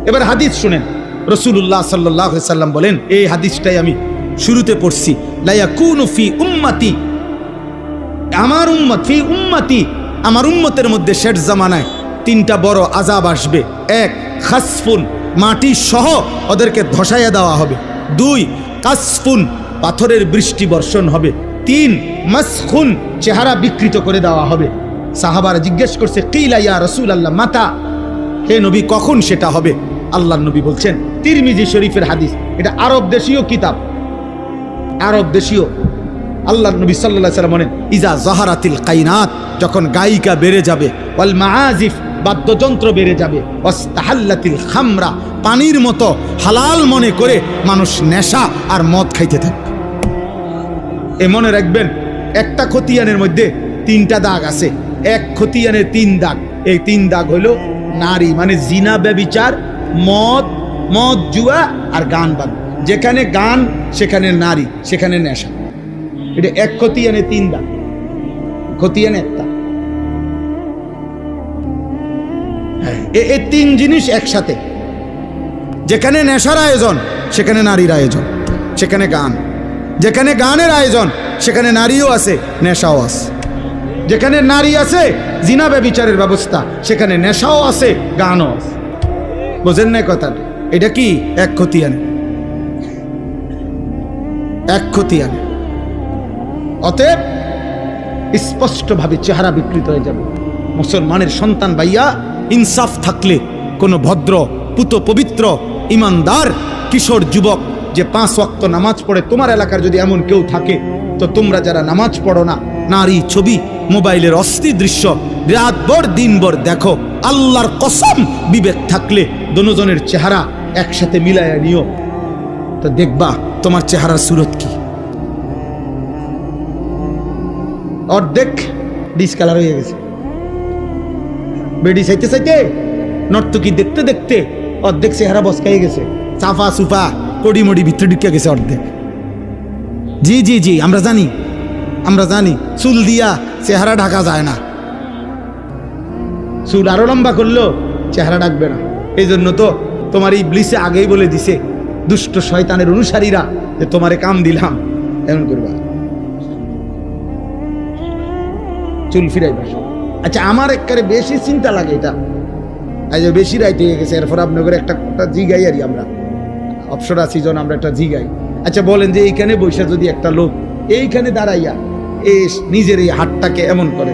এবার হাদিস শুনেন, রাসূলুল্লাহ সাল্লাল্লাহু আলাইহি সাল্লাম বলেন, এই হাদিসটাই আমি শুরুতে পড়ছি, লা ইয়াকুনু ফি উম্মতি, আমার উম্মত, ফি উম্মতি, আমার উম্মতের মধ্যে শেষ জামানায় তিনটা বড় আযাব আসবে। এক, খাসফুন, মাটি সহ ওদেরকে ধসাইয়া দেওয়া হবে। দুই, কাসফুন, পাথরের বৃষ্টি বর্ষণ হবে। তিন, মাসখুন, চেহারা বিকৃত করে দেওয়া হবে। সাহাবারা জিজ্ঞেস করছে, কিলা ইয়া রাসূলুল্লাহ মাতা, হে নবী কখন সেটা হবে? আল্লাহর নবী বলছেন, তিরমিজি শরীফের হাদিস, এটা আরব দেশীয় কিতাব, আরব দেশীয়। আল্লাহর নবী সাল্লাল্লাহু আলাইহি ওয়াসাল্লাম বলেন, ইজা যাহারাতিল কায়নাত, যখন গায়িকা বেড়ে যাবে, ওয়াল মাআজিফ, বাদ্যযন্ত্র বেড়ে যাবে, ওয়াস্তাহাল্লাতিল খামরা, পানির মতো হালাল মনে করে মানুষ নেশা আর মদ খাইতে থাকবে। এ মনে রাখবেন, একটা খতিয়ানের মধ্যে তিনটা দাগ আছে, এক খতিয়ানের তিন দাগ। এই তিন দাগ হলো নারী, মানে জিনা, ব্যভিচার, মদ, জুয়া আর গান বাদ। যেখানে গান সেখানে নারী, সেখানে নেশা। এটা এক খতিয়ানে তিন দাগ, খতিয়ান একটা। এই তিন জিনিস একসাথে। যেখানে নেশার আয়োজন সেখানে নারীর আয়োজন, সেখানে গান। যেখানে গানের আয়োজন সেখানে নারীও আছে, নেশাও আছে। যেখানে নারী আছে, জিনা ব্যভিচারের ব্যবস্থা, সেখানে নেশাও আছে, গানও আছে। বোঝেন না কথাটা? এটা কি এক খতিয়ানে, এক খতিয়ানে। অতএব স্পষ্টভাবে চেহারা বিকৃত হয়ে যাবে। মুসলমানের সন্তান ভাইয়া, ইনসাফ থাকলে কোনো ভদ্র, পুত পবিত্র, ইমানদার কিশোর যুবক যে 5 ওয়াক্ত নামাজ পড়ে, তোমার এলাকার যদি এমন কেউ থাকে, তো তোমরা যারা নামাজ পড়ো না, নারী ছবি, মোবাইলের অস্থির দৃশ্য রাতভর দিনভর দেখো, আল্লাহর কসম বিবেক থাকলে দুজনের চেহারা একসাথে মিলাইয়া নিও, তো দেখবা তোমার চেহারার সুরত কি। অর্ধেক ডিসকালার হয়ে গেছে, বেডি চাইতে চাইতে, নর্তকী দেখতে দেখতে অর্ধেক চেহারা বসকাই গেছে, চাফা সুফা কড়ি মড়ি ভিতরে ঢুকে গেছে অর্ধেক। জি জি জি, আমরা জানি, আমরা জানি, চুল দিয়া চেহারা ঢাকা যায় না, চুল আরো লম্বা করলেও চেহারা ঢাকবে না। এই জন্য তো তোমার এই ইবলিসে আগেই বলে দিছে, দুষ্ট শয়তানের অনুসারীরা, যে তোমারে কাম দিলাম, এমন করবা, চুল ফিরাইবা। আচ্ছা, আমার একবারে বেশি চিন্তা লাগে এটা, এই যে বেশি রাইট হয়ে গেছে, এরপর আপনাদের একটা জিগাই আর আমরা অপসরা সিজন, আমরা একটা জিগাই। আচ্ছা বলেন যে এইখানে বৈশা যদি একটা লোক এইখানে দাঁড়াইয়া নিজের এই হাতটাকে এমন করে,